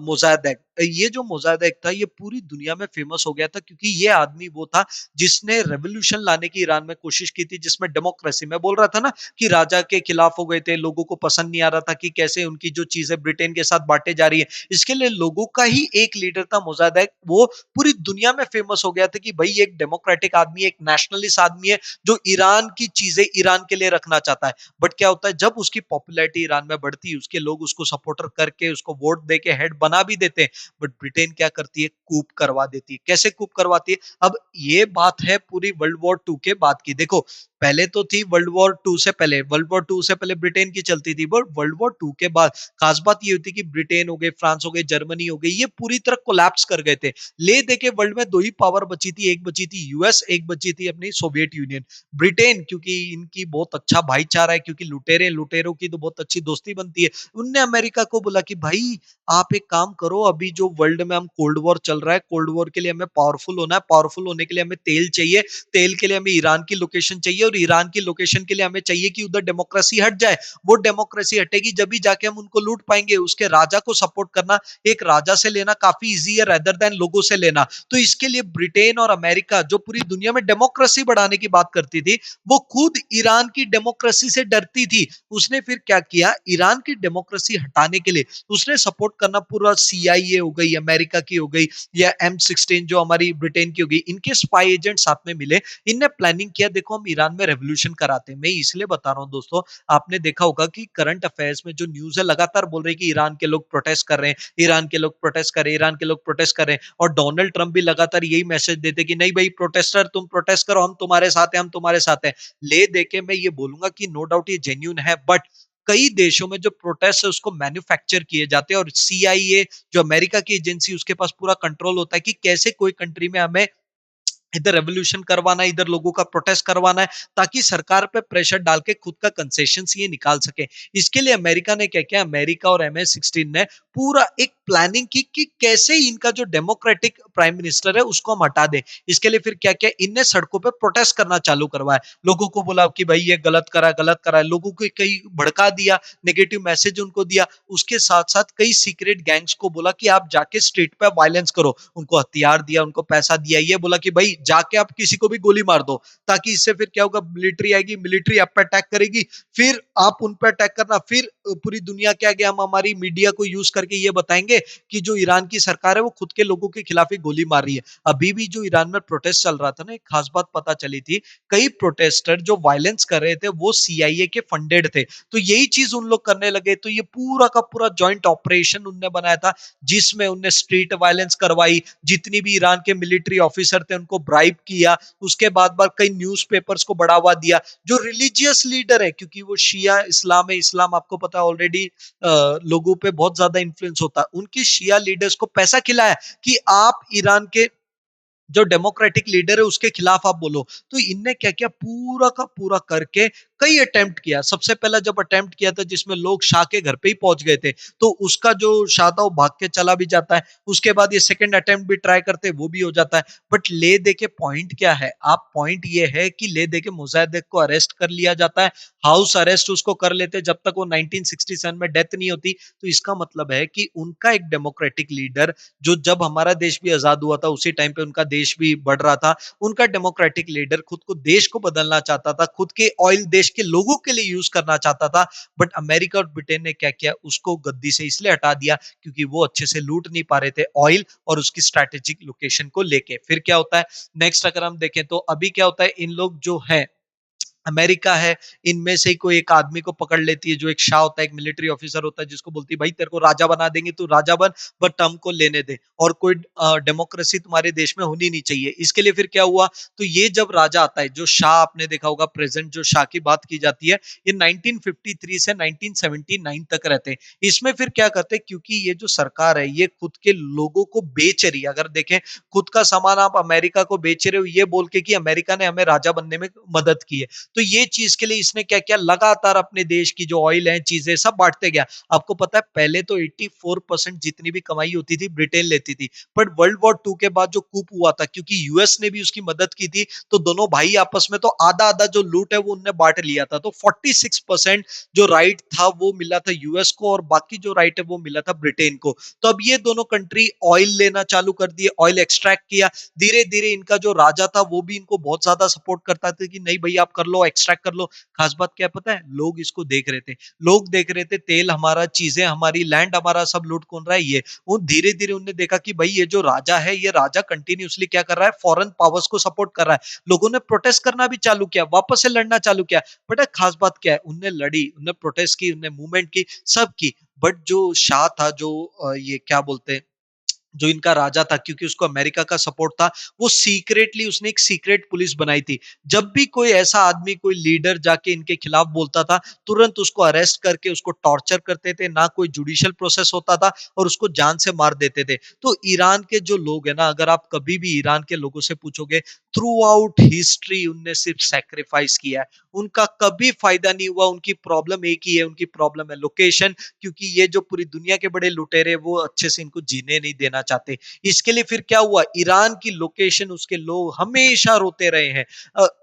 A: मोजादेक। ये जो मोजादेक था ये पूरी दुनिया में फेमस हो गया था क्योंकि ये आदमी वो था जिसने रेवोल्यूशन लाने की ईरान में कोशिश की थी, जिसमें डेमोक्रेसी, मैं बोल रहा था ना कि राजा के खिलाफ हो गए थे, लोगों को पसंद नहीं आ रहा था कि कैसे उनकी जो चीजें ब्रिटेन के साथ बांटे जा रही है। इसके लिए लोगों का ही एक लीडर था मोजादेक, वो पूरी दुनिया में फेमस हो गया था कि भाई एक डेमोक्रेटिक आदमी, एक नेशनलिस्ट आदमी है जो ईरान की चीजें ईरान के लिए रखना चाहता है। बट क्या होता है, जब उसकी पॉपुलैरिटी ईरान में बढ़ती है, उसके लोग उसको सपोर्टर करके उसको वोट दे के हेड बना भी देते हैं। बट ब्रिटेन क्या करती है, कूप करवा देती है। कैसे कूप करवाती है, अब ये बात है पूरी वर्ल्ड वॉर टू के बाद की। देखो पहले तो थी वर्ल्ड वॉर टू से पहले, वर्ल्ड वॉर टू से पहले ब्रिटेन की चलती थी, बट वर्ल्ड वॉर टू के बाद खास बात ये होती कि ब्रिटेन हो गए, फ्रांस हो गए, जर्मनी हो गई, ये पूरी तरह कोलैप्स कर गए थे। ले देके वर्ल्ड में दो ही पावर बची थी, एक बची थी यूएस, एक बची थी अपनी सोवियत यूनियन। ब्रिटेन क्योंकि इनकी बहुत अच्छा भाईचारा है, क्योंकि लुटेरे लुटेरों की तो बहुत अच्छी दोस्ती बनती है, उनने अमेरिका को बोला कि भाई आप एक काम करो, अभी जो वर्ल्ड में हम कोल्ड वॉर चल रहा है, कोल्ड वॉर के लिए हमें पावरफुल होना है, पावरफुल होने के लिए हमें तेल चाहिए, तेल के लिए हमें ईरान की लोकेशन चाहिए, और ईरान की लोकेशन के लिए हमें चाहिए कि उधर डेमोक्रेसी हट जाए। वो डेमोक्रेसी हटेगी जब भी जाके हम उनको लूट पाएंगे। उसके राजा को सपोर्ट करना, एक राजा से लेना काफी इजी है रेदर देन लोगों से लेना। तो इसके लिए ब्रिटेन और अमेरिका जो पूरी दुनिया में डेमोक्रेसी बढ़ाने की बात करती थी, वो खुद ईरान की डेमोक्रेसी से डरती थी। उसने फिर क्या किया, ईरान की डेमोक्रेसी हटाने के लिए उसने सपोर्ट करना, पूरा सीआईए हो गई अमेरिका की हो गई, या M16 जो हमारी ब्रिटेन की हो गई, इनके स्पाई एजेंट साथ में मिले, इनने प्लानिंग किया, देखो हम ईरान में रेवोल्यूशन कराते हैं। मैं इसलिए बता रहा हूं दोस्तों, आपने देखा होगा कि करंट अफेयर्स में जो न्यूज है लगातार बोल रहे हैं कि ईरान के लोग प्रोटेस्ट कर रहे हैं, ईरान के लोग प्रोटेस्ट कर रहे हैं, ईरान के लोग प्रोटेस्ट कर रहे हैं, और डोनाल्ड ट्रंप भी लगातार यही मैसेज देते कि नहीं भाई प्रोटेस्टर तुम प्रोटेस्ट करो, हम तुम्हारे साथ हैं, हम तुम्हारे साथ हैं। ले देके मैं ये बोलूंगा कि नो डाउट ये जेन्यून है, बट कई देशों में जो प्रोटेस्ट है उसको मैन्युफैक्चर किए जाते हैं, और सीआईए जो अमेरिका की एजेंसी, उसके पास पूरा कंट्रोल होता है कि कैसे कोई कंट्री में हमें इधर रेवोल्यूशन करवाना है, इधर लोगों का प्रोटेस्ट करवाना है, ताकि सरकार पे प्रेशर डाल के खुद का कंसेशंस ये निकाल सके। इसके लिए अमेरिका ने क्या किया, अमेरिका और MS-16 ने पूरा एक प्लानिंग की कि कैसे इनका जो डेमोक्रेटिक प्राइम मिनिस्टर है उसको हम हटा दें। इसके लिए फिर क्या किया, इनने सड़कों पे प्रोटेस्ट करना चालू करवाया। लोगों को बोला कि भाई ये गलत करा है, लोगों को कई भड़का दिया, नेगेटिव मैसेज उनको दिया। उसके साथ-साथ कई सीक्रेट गैंग्स को बोला कि आप जाके स्ट्रीट पे वायलेंस करो। उनको हथियार दिया, उनको पैसा दिया, ये बोला कि भाई जाके आप किसी को भी गोली मार दो, ताकि इससे फिर क्या होगा, मिलिट्री आएगी, मिलिट्री आप पे अटैक करेगी, फिर आप उन पे अटैक करना, फिर पूरी दुनिया के आगे हम हमारी मीडिया को यूज करके ये बताएंगे कि जो ईरान की सरकार है वो खुद के लोगों के खिलाफ ही गोली मार रही है। अभी भी जो ईरान में प्रोटेस्ट चल रहा था ना, एक खास बात पता चली थी, कई प्रोटेस्टर जो वायलेंस कर रहे थे वो CIA के फंडेड थे। तो यही चीज उन लोग करने लगे। तो ये पूरा का पूरा जॉइंट ऑपरेशन उनने बनाया था, जिसमें उनने स्ट्रीट वायलेंस करवाई, जितनी भी ईरान के मिलिट्री ऑफिसर थे उनको ब्राइब किया, उसके बाद बाद कई न्यूज़पेपर्स को बढ़ावा दिया। जो रिलीजियस लीडर है, क्योंकि वो शिया इस्लाम है, इस्लाम आपको पता है ऑलरेडी लोगों पे बहुत ज्यादा इन्फ्लुएंस होता है, उनकी शिया लीडर्स को पैसा खिलाया कि आप ईरान के जो डेमोक्रेटिक लीडर है उसके खिलाफ आप बोलो। तो इनने क्या किया, पूरा का पूरा करके कई अटेम्प्ट किया। सबसे पहला जब अटेम्प्ट किया था, जिसमें लोग शाह के घर पे ही पहुंच गए थे, तो उसका जो शाह था वो भाग के चला भी जाता है। उसके बाद ये सेकंड अटेम्प्ट भी ट्राई करते, वो भी हो जाता है। बट ले दे के पॉइंट क्या है, आप पॉइंट ये है कि ले दे के मुजाहिद को अरेस्ट कर लिया जाता है, हाउस अरेस्ट उसको कर लेते जब तक वो 1967 में डेथ नहीं होती। तो इसका मतलब है कि उनका एक डेमोक्रेटिक लीडर, जो जब हमारा देश भी आजाद हुआ था उसी टाइम पे उनका देश भी बढ़ रहा था, उनका डेमोक्रेटिक लीडर खुद को देश को बदलना चाहता था, खुद के ऑयल देश के लोगों के लिए यूज करना चाहता था। बट अमेरिका और ब्रिटेन ने क्या किया, उसको गद्दी से इसलिए हटा दिया क्योंकि वो अच्छे से लूट नहीं पा रहे थे ऑयल और उसकी स्ट्रैटेजिक लोकेशन को लेके। फिर क्या होता है नेक्स्ट, अगर हम देखें तो अभी क्या होता है, इन लोग जो है अमेरिका है, इनमें से कोई एक आदमी को पकड़ लेती है, जो एक शाह होता है, एक मिलिट्री ऑफिसर होता है, जिसको बोलती है भाई तेरे को राजा बना देंगे, तू राजा बन, बट हमको लेने दे, और कोई डेमोक्रेसी तुम्हारे देश में होनी नहीं चाहिए। इसके लिए फिर क्या हुआ, तो ये जब राजा आता है, जो शाह आपने देखा होगा, प्रेजेंट जो शाह की बात की जाती है, ये 1953 से 1979 तक रहते हैं। इसमें फिर क्या करते हैं, क्योंकि ये जो सरकार है ये खुद के लोगों को बेच रही है, अगर देखें खुद का सामान आप अमेरिका को बेच रहे हो ये बोल के कि अमेरिका ने हमें राजा बनने में मदद की है। तो ये चीज के लिए इसने क्या किया, लगातार अपने देश की जो ऑयल है चीजें सब बांटते गया। आपको पता है पहले तो 84% जितनी भी कमाई होती थी ब्रिटेन लेती थी, बट वर्ल्ड वॉर 2 के बाद जो कूप हुआ था, क्योंकि यूएस ने भी उसकी मदद की थी, तो दोनों भाई आपस में तो आधा आधा जो लूट है वो उनने बांट लिया था। तो 46% जो राइट था वो मिला था यूएस को, और बाकी जो राइट है वो मिला था ब्रिटेन को। तो अब ये दोनों कंट्री ऑयल लेना चालू कर दिए, ऑयल एक्सट्रैक्ट किया। धीरे धीरे इनका जो राजा था वो भी इनको बहुत ज्यादा सपोर्ट करता था कि नहीं भाई आप कर लो, एक्सट्रैक्ट कर लो। खास बात क्या पता है, लोग इसको देख रहे थे, लोग देख रहे थे तेल हमारा, चीजें हमारी, लैंड हमारा, सब लूट कौन रहा है ये। वो धीरे धीरे उन्होंने देखा कि भाई ये जो राजा है, ये राजा कंटिन्यूसली क्या कर रहा है, फॉरेन पावर्स को सपोर्ट कर रहा है। लोगों ने प्रोटेस्ट करना भी चालू किया, वापस से लड़ना चालू किया। बट खास बात क्या है, उनने लड़ी, उनने प्रोटेस्ट की, उनने मूवमेंट की, सब की। बट जो शाह था, जो ये क्या बोलते हैं, जो इनका राजा था, क्योंकि उसको अमेरिका का सपोर्ट था, वो सीक्रेटली उसने एक सीक्रेट पुलिस बनाई थी। जब भी कोई ऐसा आदमी, कोई लीडर जाके इनके खिलाफ बोलता था, तुरंत उसको अरेस्ट करके उसको टॉर्चर करते थे, ना कोई जुडिशियल प्रोसेस होता था, और उसको जान से मार देते थे। तो ईरान के जो लोग है ना, अगर आप कभी भी ईरान के लोगों से पूछोगे, थ्रू आउट हिस्ट्री उनने सिर्फ सेक्रीफाइस किया है, उनका कभी फायदा नहीं हुआ। उनकी प्रॉब्लम एक ही है, उनकी प्रॉब्लम है लोकेशन, क्योंकि ये जो पूरी दुनिया के बड़े लुटेरे वो अच्छे से इनको जीने नहीं देना चाहते। इसके लिए फिर क्या हुआ, ईरान की लोकेशन, उसके लोग हमेशा रोते रहे हैं।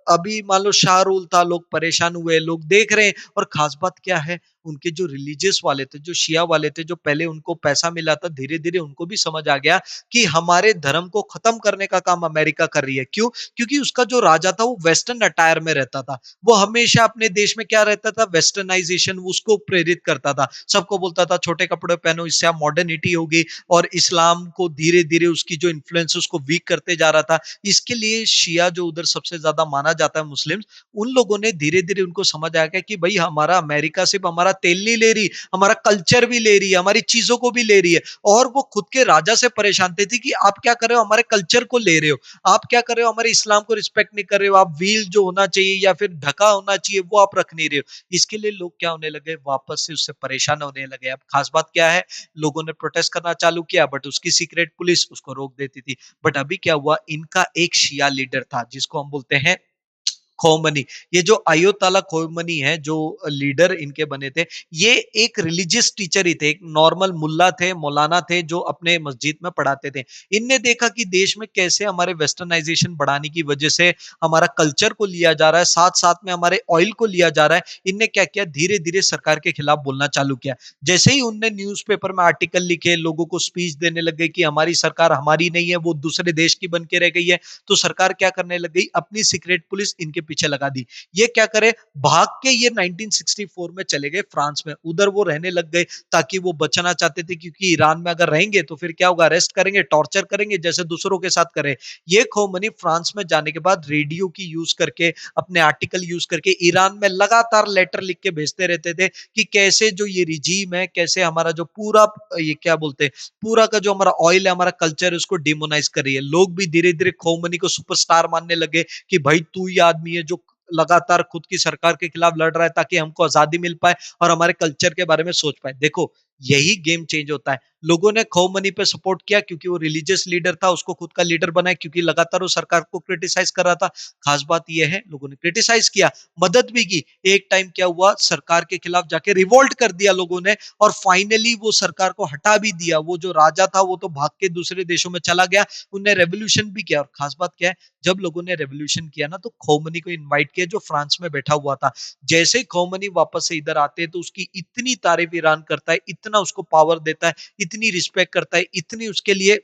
A: अभी मान लो शाह रूल था, लोग परेशान हुए, लोग देख रहे हैं। और खास बात क्या है, उनके जो रिलीजियस वाले थे, जो शिया वाले थे, जो पहले उनको पैसा मिला था, धीरे धीरे उनको भी समझ आ गया कि हमारे धर्म को खत्म करने का काम अमेरिका कर रही है। क्यों? क्योंकि उसका जो राजा था वो वेस्टर्न अटायर में रहता था, वो हमेशा अपने देश में क्या रहता था, वेस्टर्नाइजेशन उसको प्रेरित करता था। सबको बोलता था छोटे कपड़े पहनो, इससे आप मॉडर्निटी होगी, और इस्लाम को धीरे धीरे उसकी जो इन्फ्लुएंस उसको वीक करते जा रहा था। इसके लिए शिया जो उधर सबसे ज्यादा माना जाता है, मुस्लिम, उन लोगों ने धीरे धीरे उनको समझ आ गया कि भाई हमारा अमेरिका सिर्फ हमारा हमारा तेल नहीं ले रही, हमारा कल्चर भी ले रही है, हमारी चीजों को भी ले रही है। और वो खुद के राजा से परेशान थे कि आप क्या कर रहे हो, हमारे कल्चर को ले रहे हो, आप क्या कर रहे हो, हमारे इस्लाम को रिस्पेक्ट नहीं कर रहे हो, आप व्हील जो होना चाहिए या फिर ढका होना चाहिए वो आप रख नहीं रहे हो। इसके लिए लोग क्या होने लगे, वापस से उससे परेशान होने लगे। अब खास बात क्या है, लोगों ने प्रोटेस्ट करना चालू किया, बट उसकी सीक्रेट पुलिस उसको रोक देती थी। बट अभी क्या हुआ, इनका एक शिया लीडर था जिसको हम बोलते हैं खोमनी। ये जो अयोताला खोमनी है, जो लीडर इनके बने थे, ये एक रिलीजियस टीचर ही थे, एक नॉर्मल मुल्ला थे, मौलाना थे, जो अपने मस्जिद में पढ़ाते थे। इनने देखा कि देश में कैसे हमारे वेस्टर्नाइजेशन बढ़ाने की वजह से हमारा कल्चर को लिया जा रहा है, साथ साथ में हमारे ऑयल को लिया जा रहा है। इनने क्या किया, धीरे धीरे सरकार के खिलाफ बोलना चालू किया। जैसे ही उनने न्यूज़पेपर में आर्टिकल लिखे, लोगों को स्पीच देने लग गए कि हमारी सरकार हमारी नहीं है, वो दूसरे देश की बन के रह गई है, तो सरकार क्या करने लग गई, अपनी सीक्रेट पुलिस इनके पीछे लगा दी। ये क्या करे, भाग के ये 1964 में चले गए फ्रांस में, उधर वो रहने लग गए, ताकि वो बचना चाहते थे, क्योंकि ईरान में अगर रहेंगे तो फिर क्या होगा, अरेस्ट करेंगे, टॉर्चर करेंगे, जैसे दूसरों के साथ करे। ये खोमनी फ्रांस में जाने के बाद रेडियो की यूज करके, अपने आर्टिकल यूज करके ईरान में लगातार लेटर लिख के भेजते रहते थे कि कैसे जो ये रिजीम है, कैसे हमारा जो पूरा, ये क्या बोलते हैं, पूरा का जो हमारा ऑयल है, हमारा कल्चर है, उसको डिमोनाइज कर रही है। लोग भी धीरे धीरे खोमनी को सुपरस्टार मानने लगे कि भाई तू ही आदमी है जो लगातार खुद की सरकार के खिलाफ लड़ रहा है, ताकि हमको आजादी मिल पाए और हमारे कल्चर के बारे में सोच पाए। देखो, यही गेम चेंज होता है। लोगों ने खोमनी पे सपोर्ट किया क्योंकि वो रिलीजियस लीडर था, उसको खुद का लीडर बनाया क्योंकि लगातार वो सरकार को क्रिटिसाइज कर रहा था। खास बात यह है, लोगों ने क्रिटिसाइज किया, मदद भी की। एक टाइम क्या हुआ, सरकार के खिलाफ जाके रिवोल्ट कर दिया लोगों ने, और फाइनली वो सरकार को हटा भी दिया। वो जो राजा था वो तो भाग के दूसरे देशों में चला गया, उनने रेवोल्यूशन भी किया। और खास बात क्या है, जब लोगों ने रेवोल्यूशन किया ना, तो खोमनी को इनवाइट किया, जो फ्रांस में बैठा हुआ था। जैसे ही खोमनी वापस से इधर आते हैं, तो उसकी इतनी तारीफ ईरान करता है, इतना उसको पावर देता है, इतनी रिस्पेक्ट करता है, इतनी उसके लिए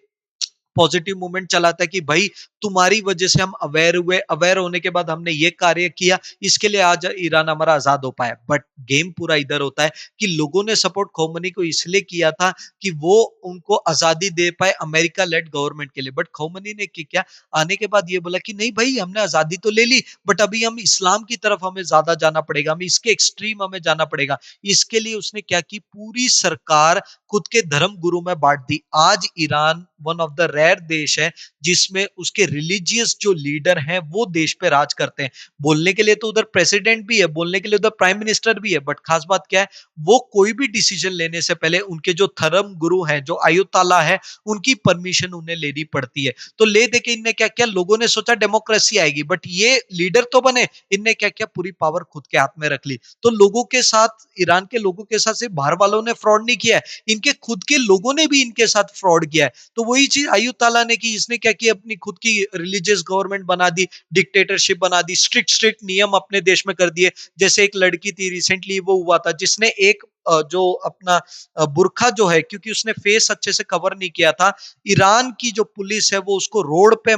A: पॉजिटिव मूवमेंट चलाता है कि भाई तुम्हारी वजह से हम अवेयर हुए, अवेयर होने के बाद हमने ये कार्य किया, इसके लिए आज ईरान हमारा आजाद हो पाया। बट गेम पूरा इधर होता है कि लोगों ने सपोर्ट खोमनी को इसलिए किया था कि वो उनको आजादी दे पाए अमेरिका लेड गवर्नमेंट के लिए। बट खोमनी ने क्या, आने के बाद ये बोला कि नहीं भाई, हमने आजादी तो ले ली, बट अभी हम इस्लाम की तरफ हमें ज्यादा जाना पड़ेगा, हमें इसके एक्सट्रीम हमें जाना पड़ेगा। इसके लिए उसने क्या की, पूरी सरकार खुद के धर्म गुरु में बांट दी। आज Iran one of the rare देश है जिसमें उसके रिलीजियस जो लीडर हैं वो देश पे राज करते हैं। बोलने के लिए तो उधर प्रेसिडेंट भी है, बोलने के लिए उधर प्राइम मिनिस्टर भी है, बट खास बात क्या है, वो कोई भी डिसीजन लेने से पहले उनके जो धर्म गुरु हैं, जो अयोताला है, उनकी परमिशन उन्हें लेनी पड़ती है। तो ले देके इनने क्या किया, लोगों ने सोचा डेमोक्रेसी आएगी, बट ये लीडर तो बने, इनने क्या किया, पूरी पावर खुद के हाथ में रख ली। तो लोगों के साथ, ईरान के लोगों के साथ सिर्फ बाहर वालों ने फ्रॉड नहीं किया है, इनके खुद के लोगों ने भी इनके साथ फ्रॉड किया है। तो वही चीज अयूताला ने की, इसने क्या किया, अपनी खुद की रिलीजियस गवर्नमेंट बना दी, डिक्टेटरशिप बना दी, स्ट्रिक्ट स्ट्रिक्ट नियम अपने देश में कर दिए। जैसे एक लड़की थी, रिसेंटली वो हुआ था, जिसने एक जो अपना बुरखा जो है, क्योंकि उसने फेस अच्छे से कवर नहीं किया था, ईरान की जो पुलिस है वो उसको रोड पे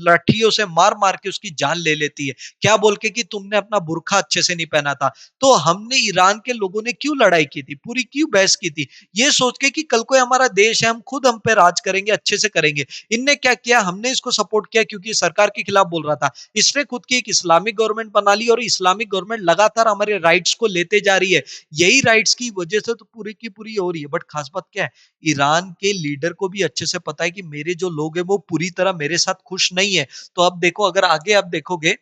A: लाठियों से मार मार के उसकी जान ले लेती है। क्या बोल के कि तुमने अपना बुरखा अच्छे से नहीं पहना था। तो हमने, ईरान के लोगों ने क्यों लड़ाई की थी, पूरी क्यों बहस की थी, ये सोच के कि कल को हमारा देश है, हम खुद हम पे राज करेंगे, अच्छे से करेंगे। इनने क्या किया, हमने इसको सपोर्ट किया क्योंकि सरकार के खिलाफ बोल रहा था। इसने खुद की एक इस्लामिक गवर्नमेंट बना ली, और इस्लामिक गवर्नमेंट लगातार हमारे राइट्स को लेते जा रही है। यही राइट्स की वजह से तो पूरी की पूरी हो रही है। बट खास बात क्या है, ईरान के लीडर को भी अच्छे से पता है कि मेरे जो लोग हैं वो पूरी तरह मेरे साथ खुश नहीं है। तो अब देखो, अगर आगे आप देखोगे,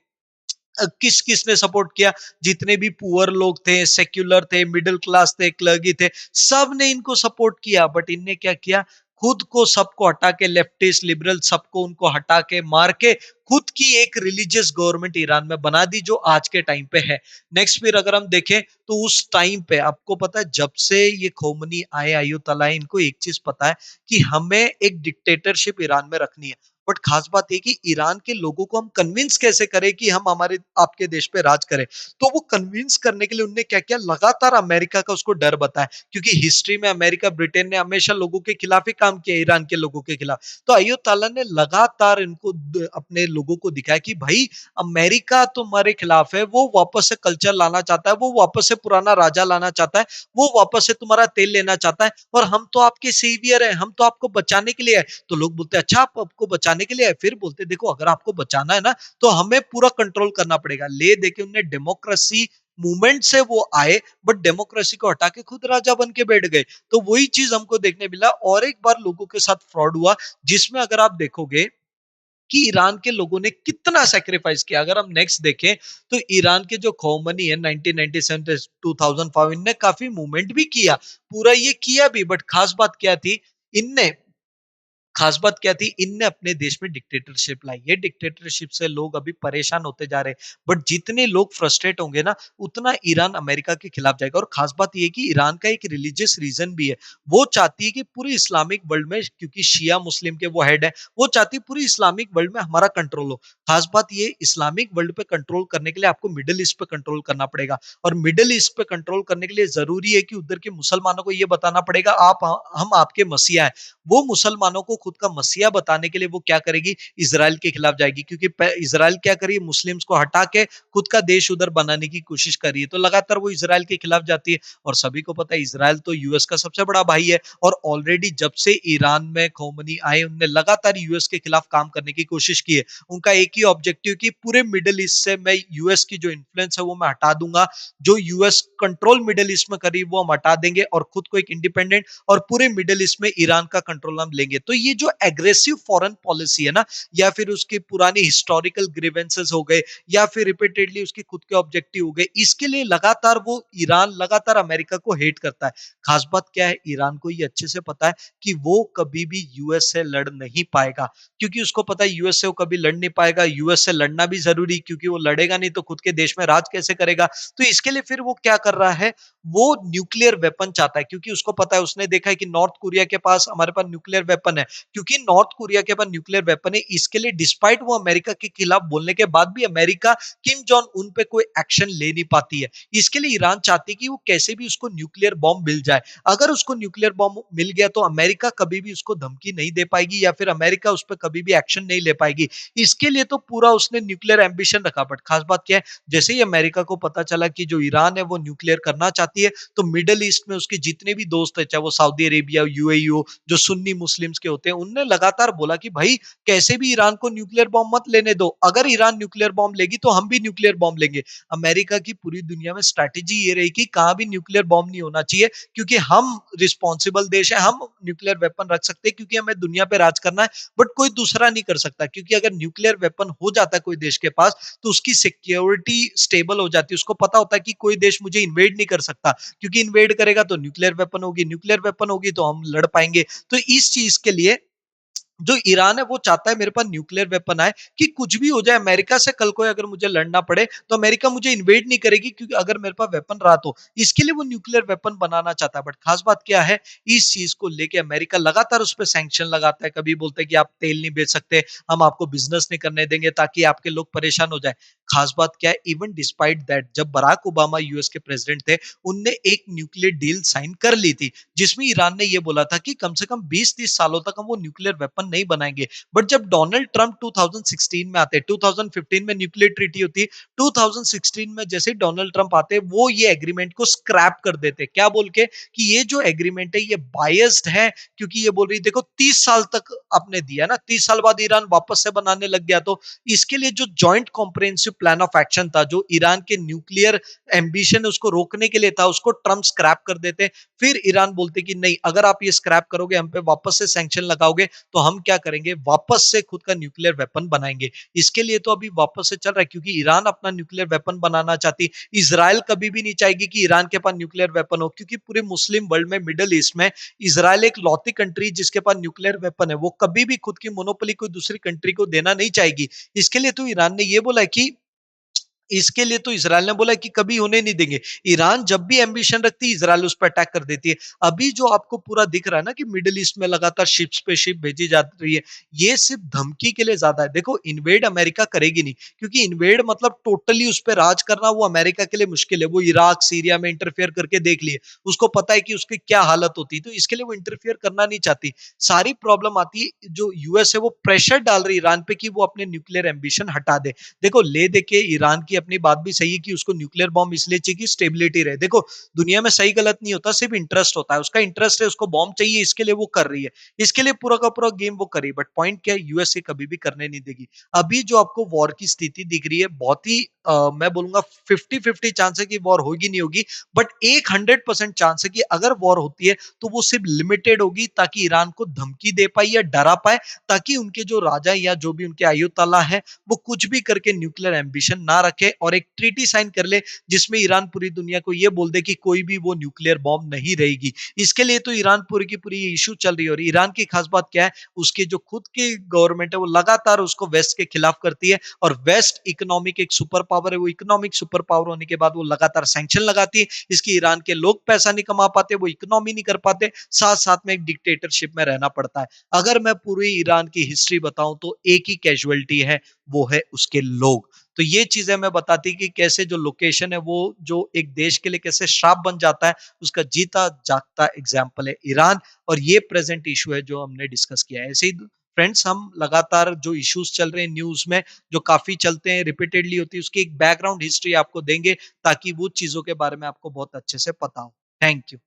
A: किस किसने सपोर्ट किया, जितने भी पुअर लोग थे, सेक्युलर थे, मिडिल क्लास थे, क्लर्गी थे, सब ने इनको सपोर्ट किया। बट इनने क्या किया, खुद को सबको हटा के, लेफ्टिस्ट लिबरल सबको उनको हटा के, मार के, खुद की एक रिलीजियस गवर्नमेंट ईरान में बना दी, जो आज के टाइम पे है। नेक्स्ट फिर अगर हम देखें, तो उस टाइम पे आपको पता है, जब से ये खोमनी आए, अय्युतला, इनको एक चीज पता है कि हमें एक डिक्टेटरशिप ईरान में रखनी है। बट खास बात है कि ईरान के लोगों को हम कन्विंस कैसे करें कि हम हमारे आपके देश पे राज करें। तो वो कन्विंस करने के लिए उनने क्या किया, लगातार अमेरिका का उसको डर बताया, क्योंकि हिस्ट्री में अमेरिका, ब्रिटेन ने हमेशा लोगों के खिलाफ ही काम किया, ईरान के लोगों के खिलाफ। तो अय्युताला ने लगातार इनको, अपने लोगों को दिखाया कि भाई अमेरिका तुम्हारे खिलाफ है, वो वापस से कल्चर लाना चाहता है, वो वापस से पुराना राजा लाना चाहता है, वो वापस से तुम्हारा तेल लेना चाहता है, और हम तो आपके सेवियर हैं, हम तो आपको बचाने के लिए है। तो लोग बोलते हैं अच्छा, आप आपको बचाने के लिए है, फिर बोलते देखो, अगर आपको बचाना है ना, तो हमें पूरा कंट्रोल करना पड़ेगा। ले देके उन्हें डेमोक्रेसी मूवमेंट से वो आए, बट डेमोक्रेसी को हटा के खुद राजा बन के बैठ गए। तो वही चीज हमको देखने मिला, और एक बार लोगों के साथ फ्रॉड हुआ, जिसमें अगर आप देखोगे कि ईरान के लोगों ने कितना सैक्रिफाइस किया। अगर हम नेक्स्ट देखें तो ईरान के जो खौमनी है 1997 से 2005, इनने काफी मूवमेंट भी किया, पूरा ये किया भी, बट इनने खास बात क्या थी, इनने अपने देश में डिक्टेटरशिप लाई। ये डिक्टेटरशिप से लोग अभी परेशान होते जा रहे हैं, बट जितने लोग फ्रस्ट्रेट होंगे ना, उतना ईरान अमेरिका के खिलाफ जाएगा। और खास बात यह कि ईरान का एक रिलीजियस रीजन भी है, वो चाहती है कि पूरे इस्लामिक वर्ल्ड में, क्योंकि शिया मुस्लिम के वो हेड है, वो चाहती है पूरी इस्लामिक वर्ल्ड में हमारा कंट्रोल हो। खास बात ये, इस्लामिक वर्ल्ड पे कंट्रोल करने के लिए आपको मिडिल ईस्ट पे कंट्रोल करना पड़ेगा, और मिडिल ईस्ट पे कंट्रोल करने के लिए जरूरी है कि उधर के मुसलमानों को यह बताना पड़ेगा, आप हम आपके मसीहा है। वो मुसलमानों को खुद का मसीहा बताने के लिए वो क्या करेगी, इसराइल के खिलाफ जाएगी, क्योंकि इसराइल क्या करी, मुस्लिम्स को हटा के खुद का देश उधर बनाने की कोशिश कर रही है। तो लगातार वो इसराइल के खिलाफ जाती है, और सभी को पता है इसराइल तो यूएस का सबसे बड़ा भाई है, और ऑलरेडी जब से ईरान में खोमनी आए, उनने लगातार यूएस के खिलाफ काम करने की कोशिश की है। उनका एक ही ऑब्जेक्टिव कि पूरे मिडिल ईस्ट से मैं यूएस की जो इन्फ्लुएंस है वो मैं हटा दूंगा, जो यूएस कंट्रोल मिडिल ईस्ट में करी वो हम हटा देंगे, और खुद को एक इंडिपेंडेंट, और पूरे मिडिल ईस्ट में ईरान का कंट्रोल हम लेंगे। तो ये जो एग्रेसिव फॉरेन पॉलिसी है ना, या फिर उसकी पुरानी हिस्टोरिकल ग्रीवेंसेस हो गए, या फिर रिपीटेडली उसके खुद के ऑब्जेक्टिव हो गए, इसके लिए लगातार वो ईरान लगातार अमेरिका को हेट करता है। खास बात क्या है, ईरान को ये अच्छे से पता है कि वो कभी भी यूएस से लड़ नहीं पाएगा, क्योंकि उसको पता है यूएस से वो कभी लड़ नहीं पाएगा। यूएस से लड़ना भी जरूरी, क्योंकि वो लड़ेगा नहीं तो खुद के देश में राज कैसे करेगा। तो इसके लिए फिर वो क्या कर रहा है, वो न्यूक्लियर वेपन चाहता है, क्योंकि उसको पता है, उसने देखा है कि नॉर्थ कोरिया के पास हमारे पास न्यूक्लियर वेपन है। क्योंकि नॉर्थ कोरिया के पास न्यूक्लियर वेपन है, इसके लिए डिस्पाइट वो अमेरिका के खिलाफ बोलने के बाद भी अमेरिका किम जोंग उन पे कोई एक्शन ले नहीं पाती है। इसके लिए ईरान चाहती है कि वो कैसे भी उसको न्यूक्लियर बॉम्ब मिल जाए। अगर उसको न्यूक्लियर बॉम्ब मिल गया तो अमेरिका कभी भी उसको धमकी नहीं दे पाएगी, या फिर अमेरिका उस पर कभी भी एक्शन नहीं ले पाएगी। इसके लिए तो पूरा उसने न्यूक्लियर एम्बिशन रखा। बट खास बात क्या है, जैसे ही अमेरिका को पता चला कि जो ईरान है वो न्यूक्लियर करना चाहती है, तो मिडिल ईस्ट में उसके जितने भी दोस्त है, चाहे वो सऊदी अरेबिया, यूएई हो, जो सुन्नी मुस्लिम्स के होते हैं, उनने लगातार बोला कि भाई कैसे भी ईरान को न्यूक्लियर बॉम्ब मत लेने दो, अगर ईरान न्यूक्लियर बॉम्ब लेगी तो हम भी न्यूक्लियर बॉम्ब लेंगे। अमेरिका की पूरी दुनिया में स्ट्रैटेजी ये रही कि कहां भी न्यूक्लियर बॉम्ब नहीं होना चाहिए, क्योंकि हम रिस्पॉन्सिबल देश है, हम न्यूक्लियर वेपन रख सकते हैं, क्योंकि हमें दुनिया पे राज करना है, बट कोई दूसरा नहीं कर सकता। क्योंकि अगर न्यूक्लियर वेपन हो जाता है कोई देश के पास, तो उसकी सिक्योरिटी स्टेबल हो जाती है, उसको पता होता है कि कोई देश मुझे इन्वेड नहीं कर सकता, क्योंकि इन्वेड करेगा तो न्यूक्लियर वेपन होगी, न्यूक्लियर वेपन होगी तो हम लड़ पाएंगे। तो इस चीज के लिए जो ईरान है वो चाहता है मेरे पास न्यूक्लियर वेपन आए, कि कुछ भी हो जाए, अमेरिका से कल को अगर मुझे लड़ना पड़े तो अमेरिका मुझे इन्वेड नहीं करेगी, क्योंकि अगर मेरे पास वेपन रहा तो। इसके लिए वो न्यूक्लियर वेपन बनाना चाहता है। बट खास बात क्या है, इस चीज को लेके अमेरिका लगातार उस पर सैंक्शन लगाता है। कभी बोलते हैं कि आप तेल नहीं बेच सकते, हम आपको बिजनेस नहीं करने देंगे, ताकि आपके लोग परेशान हो जाए। खास बात क्या है, इवन डिस्पाइट दैट, जब बराक ओबामा यूएस के प्रेसिडेंट थे, उनने एक न्यूक्लियर डील साइन कर ली थी, जिसमें ईरान ने यह बोला था कि कम से कम 20-30 सालों तक हम वो न्यूक्लियर वेपन नहीं बनाएंगे। बट जब डोनाल्ड ट्रंप 2016 में आते, 2015 में न्यूक्लियर ट्रीटी होती, 2016 में जैसे डोनाल्ड ट्रंप आते, वो ये एग्रीमेंट को स्क्रैप कर देते। क्या बोल के, कि ये जो एग्रीमेंट है ये बायस्ड है, क्योंकि ये बोल रही देखो 30 साल तक आपने दिया ना, 30 साल बाद ईरान वापस से बनाने लग गया। तो इसके लिए जो joint comprehensive plan of action था, जो ईरान के न्यूक्लियर एम्बिशन है उसको रोकने के लिए था, उसको ट्रंप स्क्रैप कर देते। फिर ईरान बोलते कि नहीं, अगर आप ये स्क्रैप करोगे, हम पे वापस से सैंक्शन लगाओगे, तो हम क्या करेंगे, वापस से खुद का न्यूक्लियर वेपन बनाएंगे। इसके लिए तो अभी वापस से चल रहा है, क्योंकि ईरान अपना न्यूक्लियर वेपन बनाना चाहती। इसराइल कभी भी नहीं चाहेगी कि ईरान के पास न्यूक्लियर वेपन हो, क्योंकि पूरे मुस्लिम वर्ल्ड में, मिडिल ईस्ट में, इसराइल एक लौती कंट्री जिसके पास न्यूक्लियर वेपन है। वो कभी भी खुद की मोनोपोली कोई दूसरी कंट्री को देना नहीं चाहेगी। इसके लिए तो ईरान ने यह बोला है कि इसके लिए तो इसराइल ने बोला कि कभी होने नहीं देंगे। ईरान जब भी एम्बिशन रखती है, इसराइल उस पर अटैक कर देती है। अभी जो आपको पूरा दिख रहा है ना कि मिडिल ईस्ट में लगातार शिप्स पे शिप भेजी जा रही है, ये सिर्फ धमकी के लिए ज्यादा है। देखो, इन्वेड अमेरिका करेगी नहीं, क्योंकि इन्वेड मतलब टोटली उस पर राज करना, वो अमेरिका के लिए मुश्किल है। वो इराक सीरिया में इंटरफेयर करके देख लिए, उसको पता है कि उसकी क्या हालत होती है, तो इसके लिए वो इंटरफेयर करना नहीं चाहती। सारी प्रॉब्लम आती है, जो यूएस है वो प्रेशर डाल रही है ईरान पे कि वो अपने न्यूक्लियर एम्बिशन हटा दे। देखो, ले दे के ईरान की की अपनी बात भी सही है कि उसको न्यूक्लियर बॉम्ब इसलिए चाहिए कि स्टेबिलिटी रहे। देखो, दुनिया में सही गलत नहीं होता, सिर्फ इंटरेस्ट होता है। उसका इंटरेस्ट है, उसको बॉम्ब चाहिए, इसके लिए वो कर रही है। इसके लिए पूरा का पूरा गेम वो कर रही है। बट पॉइंट क्या है, यूएसए कभी भी करने नहीं देगी। अभी जो आपको वॉर की स्थिति दिख रही है, बहुत ही मैं बोलूंगा 50-50 चांस है कि वॉर होगी नहीं होगी। बट एक 100% चांस है कि अगर वॉर होती है तो वो सिर्फ लिमिटेड होगी, ताकि ईरान को धमकी दे पाए या डरा पाए, ताकि उनके जो राजा या जो भी उनके आयुतला है वो कुछ भी करके न्यूक्लियर एम्बिशन ना रखे और एक ट्रीटी साइन कर ले, जिसमें ईरान पूरी दुनिया को ये बोल दे कि कोई भी वो न्यूक्लियर बॉम्ब नहीं रहेगी। इसके लिए तो ईरान पूरी की पूरी इशू चल रही है। और ईरान की खास बात क्या है, उसके जो खुद की गवर्नमेंट है वो लगातार उसको वेस्ट के खिलाफ करती है। और वेस्ट इकोनॉमिक एक सुपर पावर है, वो इकोनॉमिक सुपर पावर होने के बाद वो लगातार सैंक्शन लगाती है। इसकी ईरान के लोग पैसा नहीं कमा पाते, वो इकोनॉमी नहीं कर पाते, साथ साथ में एक डिक्टेटरशिप में रहना पड़ता है। अगर मैं पूरी ईरान की हिस्ट्री बताऊं तो एक ही कैजुअलिटी है, वो है उसके लोग। तो ये चीजें मैं बताती कि कैसे जो लोकेशन है वो जो एक देश के लिए कैसे श्राप बन जाता है, उसका जीता जागता एग्जाम्पल है ईरान। और ये प्रेजेंट इशू है जो हमने डिस्कस किया है। ऐसे ही फ्रेंड्स, हम लगातार जो इश्यूज चल रहे हैं न्यूज में, जो काफी चलते हैं, रिपीटेडली होती है, उसकी एक बैकग्राउंड हिस्ट्री आपको देंगे, ताकि वो चीजों के बारे में आपको बहुत अच्छे से पता हो। Thank you.